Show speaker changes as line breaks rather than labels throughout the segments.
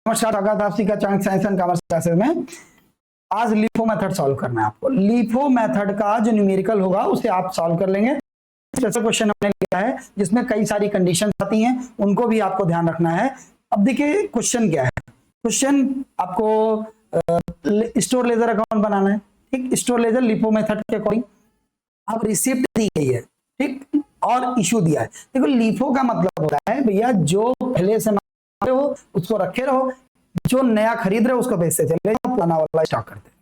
नमस्कार, स्वागत है आप सभी का Chanakya science and commerce classes में। आज लिफो मेथड सॉल्व करना है आपको। लिफो मेथड का जो न्यूमेरिकल होगा उसे आप सॉल्व कर लेंगे। जैसे क्वेश्चन हमने लिया है जिसमें कई सारी कंडीशन आती हैं, उनको भी आपको ध्यान रखना है। अब देखिए क्वेश्चन क्या है। क्वेश्चन आपको स्टोर लेजर अकाउंट बनाना है, ठीक। स्टोर लेजर लिफो मेथड के अकॉर्डिंग अब रिसिप्ट दी गई है, ठीक, और इशू दिया है। देखो लिफो का मतलब होता है भैया जो पहले से हो उसको रखे रहो, जो नया खरीद रहे हो उसको बेचते चले जाओ, पुराना वाला स्टॉक करते हैं।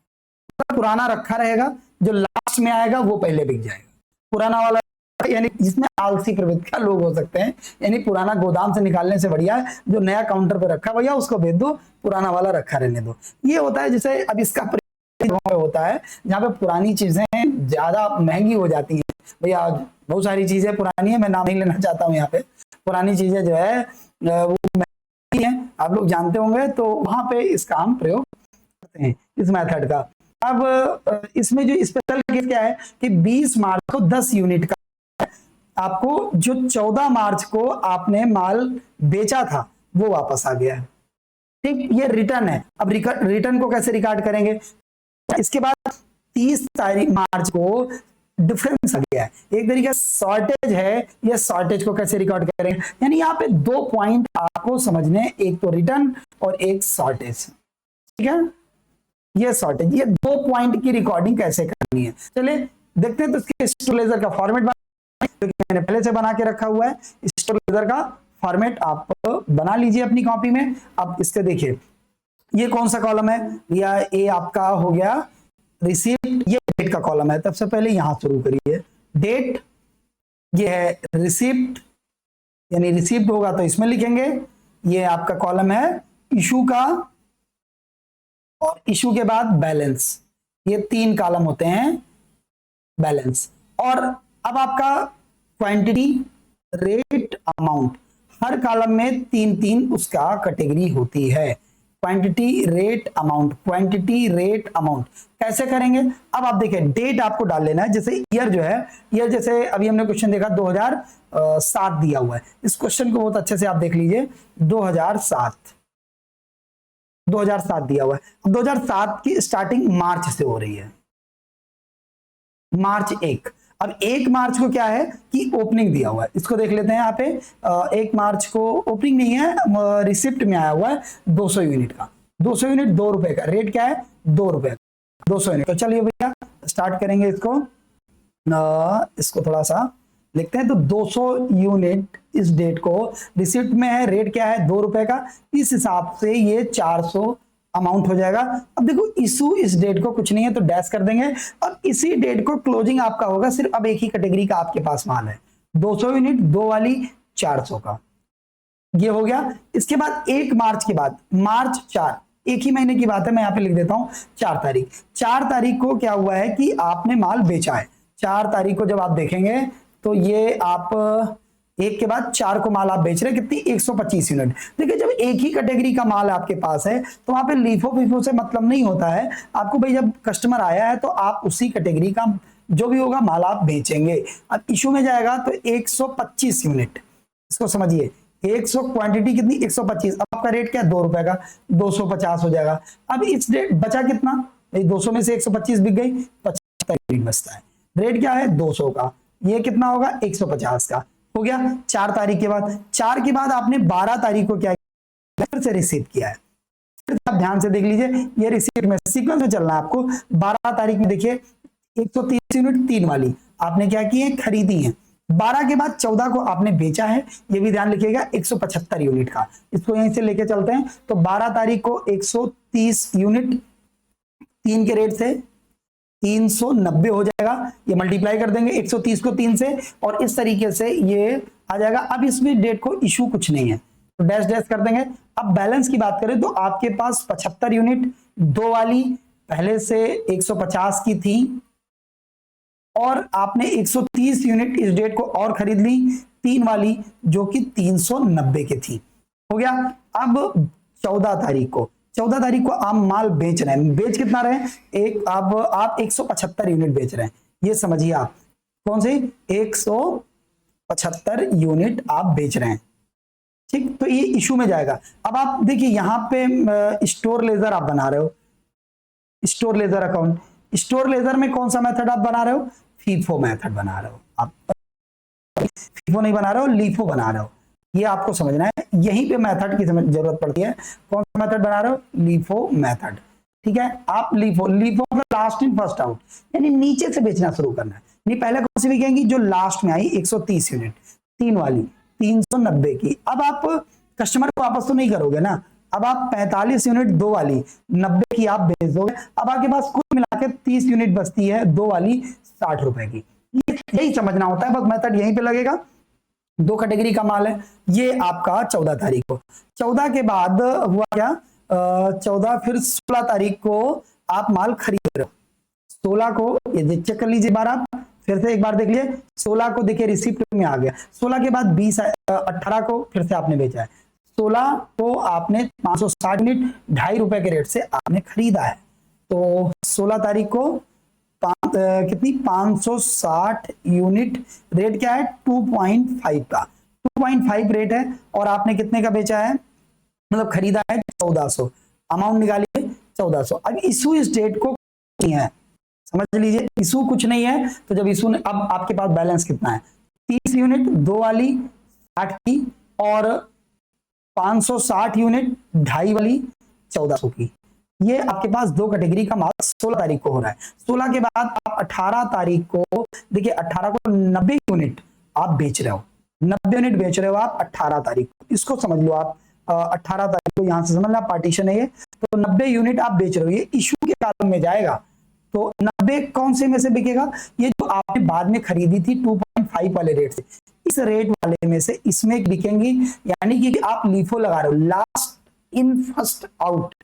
पुराना रखा रहेगा, जो लास्ट में आएगा वो पहले बिक जाएगा। पुराना वाला यानी जिसमें आलसी प्रवृत्ति का लोग हो सकते हैं, यानी पुराना गोदाम से निकालने से बढ़िया है जो नया काउंटर पे रखा भैया उसको बेच दो, पुराना वाला रखा रहने दो। ये होता है। जैसे अब इसका होता है जहाँ पे पुरानी चीजें ज्यादा महंगी हो जाती हैं। भैया बहुत सारी चीजें पुरानी है, मैं नाम नहीं लेना चाहता हूँ यहाँ पे। पुरानी चीजें जो है वो है, आप लोग जानते होंगे, तो वहां पे इसका हम प्रयोग करते हैं इस मेथड का। अब इसमें जो स्पेशल केस क्या है कि 20 मार्च को 10 यूनिट का आपको जो 14 मार्च को आपने माल बेचा था वो वापस आ गया है, ठीक। ये रिटर्न है। अब रिटर्न को कैसे रिकॉर्ड करेंगे? इसके बाद 30 मार्च को डिफरेंस आ गया है, एक तरीके शॉर्टेज है, ये शॉर्टेज को कैसे रिकॉर्ड करेंगे? यानी यहाँ पे 2 पॉइंट आपको समझने, एक तो रिटर्न और एक शॉर्टेज, ठीक है। ये शॉर्टेज, ये 2 पॉइंट की रिकॉर्डिंग कैसे करनी है चलिए देखते हैं। तो इसके स्टोर लेजर का फॉर्मेट मैंने पहले से बना के रखा हुआ है। स्टोर लेजर का फॉर्मेट आप बना लीजिए अपनी कॉपी में। अब इसके देखिए ये कौन सा कॉलम है भैया? ये आपका हो गया रिसीप्ट, ये डेट का कॉलम है। सबसे पहले यहां शुरू करिए, डेट, ये है रिसिप्ट, यानी रिसिप्ट होगा तो इसमें लिखेंगे। ये आपका कॉलम है इशू का, और इशू के बाद बैलेंस। ये 3 कॉलम होते हैं बैलेंस। और अब आपका क्वांटिटी, रेट, अमाउंट, हर कॉलम में 3-3 उसका कैटेगरी होती है। Quantity, rate, amount, quantity, rate, amount कैसे करेंगे? अब आप देखिए डेट आपको डाल लेना है। जैसे ईयर जो है, ईयर जैसे अभी हमने क्वेश्चन देखा 2007 दिया हुआ है। इस क्वेश्चन को बहुत अच्छे से आप देख लीजिए, 2007 दिया हुआ है। 2007 की स्टार्टिंग मार्च से हो रही है, मार्च 1। अब 1 मार्च को क्या है कि ओपनिंग दिया हुआ है, इसको देख लेते हैं यहाँ पे। 1 मार्च को ओपनिंग नहीं है, रिसिप्ट में आया हुआ है 200 यूनिट का। 200 यूनिट 2 रुपए का, रेट क्या है 2 रुपए, 200 यूनिट। तो चलिए भैया स्टार्ट करेंगे इसको। इसको थोड़ा सा लिखते हैं। तो 200 यूनिट इस डेट को रिसिप्ट में है, रेट क्या है 2 रुपए का। इस हिसाब से ये 400 अमाउंट हो जाएगा। अब देखो इशू इस डेट को कुछ नहीं है तो डैश कर देंगे। अब इसी डेट को क्लोजिंग आपका होगा। सिर्फ अब एक ही कैटेगरी का आपके पास माल है, 200 यूनिट, 2 वाली 400 का, ये हो गया। इसके बाद 1 मार्च के बाद, मार्च 4, एक ही महीने की बात है, मैं यहां पे लिख देता हूं 4 तारीख। 4 तारीख को क्या हुआ है कि आपने माल बेचा है। 4 तारीख को जब आप देखेंगे तो ये आप 1 के बाद 4 को माल आप बेच रहे हैं, कितनी 125 यूनिट। देखिए जब एक ही कैटेगरी का माल आपके पास है तो वहां पे लीफो फीफो से मतलब नहीं होता है आपको। भाई जब कस्टमर आया है तो आप उसी कैटेगरी का जो भी होगा माल आप बेचेंगे। अब इशू में जाएगा तो 125 यूनिट, इसको समझिए। 100 क्वांटिटी कितनी 125। अब आपका रेट क्या है 2 रुपए का, 250 हो जाएगा। अब इस डेट बचा कितना, 200 में से 125 बिक गई, 75 यूनिट बचता है। रेट क्या है 200 का, ये कितना होगा 150 का, हो गया। 4 तारीख के बाद, 4 के बाद आपने 12 तारीख को क्या फिर से रिसीव किया है। फिर आप ध्यान से देख लीजिए, ये रिसीव में सीक्वेंस में चलना है आपको। 12 तारीख में देखिए 130 यूनिट 3 वाली आपने क्या की है, खरीदी है। 12 के बाद 14 को आपने बेचा है, ये भी ध्यान लिखिएगा 175 यूनिट का। इसको यहीं से लेके चलते हैं। तो 12 तारीख को 130 यूनिट 3 के रेट से 390 हो जाएगा। ये मल्टीप्लाई कर देंगे 130 को 3 से, और इस तरीके से ये आ जाएगा। अब इसमें डेट को इशू कुछ नहीं है तो डैश डैश कर देंगे। अब बैलेंस की बात करें तो आपके पास 75 यूनिट 2 वाली पहले से 150 की थी, और आपने 130 यूनिट इस डेट को और खरीद ली 3 वाली जो कि 390 की थी, हो गया। अब 14 तारीख को आप माल बेच रहे हैं। बेच कितना रहे हैं, एक अब आप 175 यूनिट बेच रहे हैं। ये समझिए आप कौन सी 175 यूनिट आप बेच रहे हैं। ठीक, तो ये इशू में जाएगा। अब आप देखिए यहाँ पे स्टोर लेजर आप बना रहे हो, store ledger account, store laser में कौन सा मेथड आप बना रहे हो, फीफो मेथड बना रहे हो आप, फीफो नहीं बना रहे हो, लीफो बना रहे हो। ये आपको समझना है, यहीं पे मेथड की जरूरत पड़ती है। कौन सा मेथड बना रहे हो, लीफो मेथड। ठीक है, आप लीफो, लीफो मतलब लास्ट इन फर्स्ट आउट, यानी नीचे से बेचना शुरू करना है। नहीं, पहले कौन सी बिकेंगी, जो लास्ट में आई 130 यूनिट, 3 वाली 390 की। अब आप कस्टमर को वापस तो नहीं करोगे ना, अब आप 45 यूनिट 2 वाली 90 की आप बेच दोगे। अब आपके पास कुल मिला के 30 यूनिट बचती है 2 वाली 60 रुपए की। यही समझना होता है, बस मेथड यहीं पे लगेगा। 2 कैटेगरी का माल है, ये आपका 14 तारीख को। 14 के बाद हुआ क्या, 14 फिर 16 तारीख को आप माल खरीद रहे हो। 16 को ये चेक कर लीजिए बार, आप फिर से एक बार देख लिए। 16 को देखिए रिसिप्ट में आ गया। 16 के बाद 18 को फिर से आपने बेचा है। 16 को आपने 560 यूनिट 2.5 रुपए के रेट से आपने खरीदा है। तो 16 तारीख को कितनी 560 यूनिट, रेट क्या है 2.5 का, 2.5 रेट है। और आपने कितने का बेचा है, मतलब खरीदा है 1400, अमाउंट निकालिए 1400। अब इशू इस डेट को नहीं है, समझ लीजिए इशू कुछ नहीं है। तो जब इशू ने, अब आपके पास बैलेंस कितना है, 30 यूनिट 2 वाली 60 की, और 560 यूनिट 2.5 वाली 1400 की। ये आपके पास 2 कैटेगरी का माल 16 तारीख को हो रहा है। 16 के बाद आप 18 तारीख को देखिए, 18 को 90 यूनिट आप बेच रहे हो, 90 यूनिट बेच रहे हो आप 18 तारीख को, इसको समझ लो आप। 18 तारीख को यहां से समझ लो, पार्टीशन है ये, तो 90 यूनिट आप बेच रहे हो, ये इशू के कालम में जाएगा। तो 90 कौन से में से बिकेगा, ये जो आपने बाद में खरीदी थी 2.5 वाले रेट से, इस रेट वाले में से इसमें बिकेंगी। यानी कि आप लीफो लगा रहे हो, लास्ट इन फर्स्ट आउट।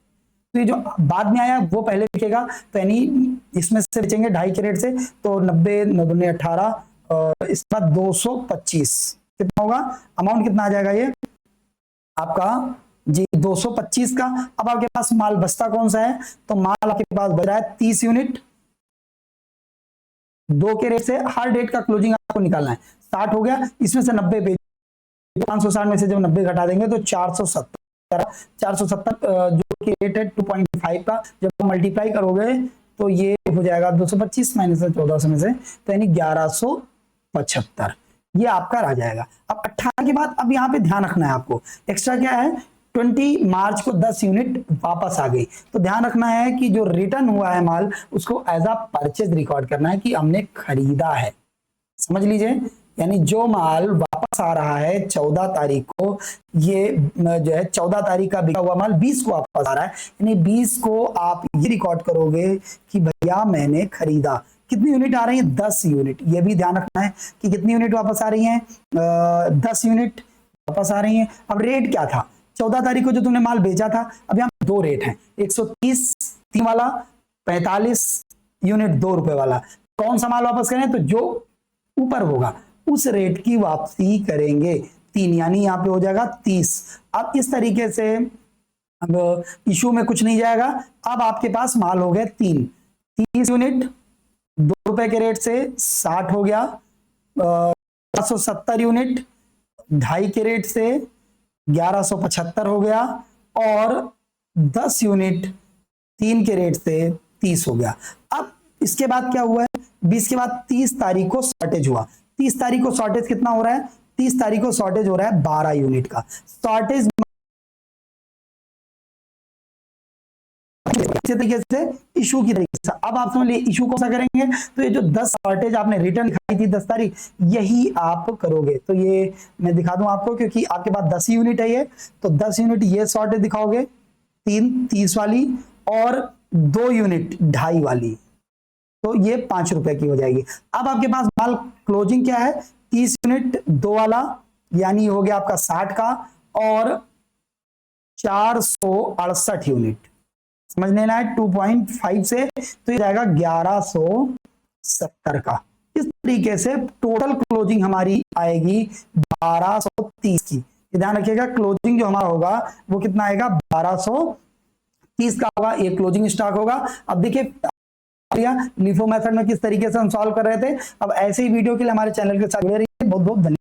तो ये जो बाद में आया वो पहले बिकेगा, तो यानी इसमें से बेचेंगे 2.5 के रेट से, तो 90 9 18, इसके बाद 225 कितना होगा, अमाउंट कितना आ जाएगा ये आपका जी 225 का। अब आपके पास माल बचता कौन सा है, तो माल आपके पास बच रहा है 30 यूनिट 2 के रेट से। हर डेट का क्लोजिंग आपको निकालना है, 60 हो गया, इसमें से 90 पे 560 में से जब 90 घटा देंगे तो 470 जो कि रेट है 2.5 का, जब मल्टीप्लाई करोगे तो ये हो जाएगा 225 माइनस 1400 में से, तो यानी 1175, ये आपका रह जाएगा। अब 18 के बाद अब यहाँ पे ध्यान रखना है आपको, एक्स्ट्रा क्या है, 20 मार्च को 10 यूनिट वापस आ गई, तो ध्यान रखना है कि जो रिटर्न हुआ है माल उसको एज अ परचेज रिकॉर्ड करना है कि हमने खरीदा है। समझ लीजिए, यानी जो माल वापस आ रहा है 14 तारीख को, ये जो है 14 तारीख का बिका हुआ माल 20 को वापस आ रहा है, यानी 20 को आप ये रिकॉर्ड करोगे कि भैया मैंने खरीदा। कितनी यूनिट आ रही है, 10 यूनिट। ये भी ध्यान रखना है कि कितनी यूनिट वापस आ रही है, 10 यूनिट वापस आ रही है। अब रेट क्या था 14 तारीख को जो तुमने माल बेचा था, अब यहाँ 2 रेट है, 130 3 वाला, 45 यूनिट 2 रुपए वाला। कौन सा माल वापस करें, तो जो ऊपर होगा उस रेट की वापसी करेंगे 3, यानी यहाँ पे हो जाएगा 30। अब इस तरीके से अब इशू में कुछ नहीं जाएगा। अब आपके पास माल हो गए 30 यूनिट 2 रुपए के रेट से 60 हो गया, 770 यूनिट 2.5 के रेट से 1175 हो गया, और 10 यूनिट 3 के रेट से 30 हो गया। अब इसके बाद क्या हुआ है, 20 के बाद 30 तारीख को शॉर्टेज हुआ। 30 तारीख को शॉर्टेज कितना हो रहा है, 30 तारीख को शॉर्टेज हो रहा है 12 यूनिट का। शॉर्टेज इसी तरीके से इशू की तरीके से। अब आप समझ लिए इशू कौन सा करेंगे, तो ये जो 10 शॉर्टेज आपने रिटर्न दिखाई थी 10 तारीख, यही आप करोगे। तो ये मैं दिखा दूं आपको, क्योंकि आपके पास 10 यूनिट है ये, तो 10 यूनिट ये शॉर्टेज दिखाओगे, 30 वाली, और 2 यूनिट 2.5 वाली, तो ये 5 रुपए की हो जाएगी। अब आपके पास माल क्लोजिंग क्या है, 30 यूनिट 2 वाला, यानी हो गया आपका 60 का, और 468 यूनिट, समझ लेना है 2.5 से, तो ये जाएगा 1170 का। इस तरीके से टोटल क्लोजिंग हमारी आएगी 1230 की। ध्यान रखिएगा, क्लोजिंग जो हमारा होगा वो कितना आएगा, 1230 का होगा, ये क्लोजिंग स्टॉक होगा। अब देखिए लिफो मेथड में किस तरीके से हम सॉल्व कर रहे थे। अब ऐसे ही वीडियो के लिए हमारे चैनल के साथ जुड़े रहिए। बहुत बहुत धन्यवाद।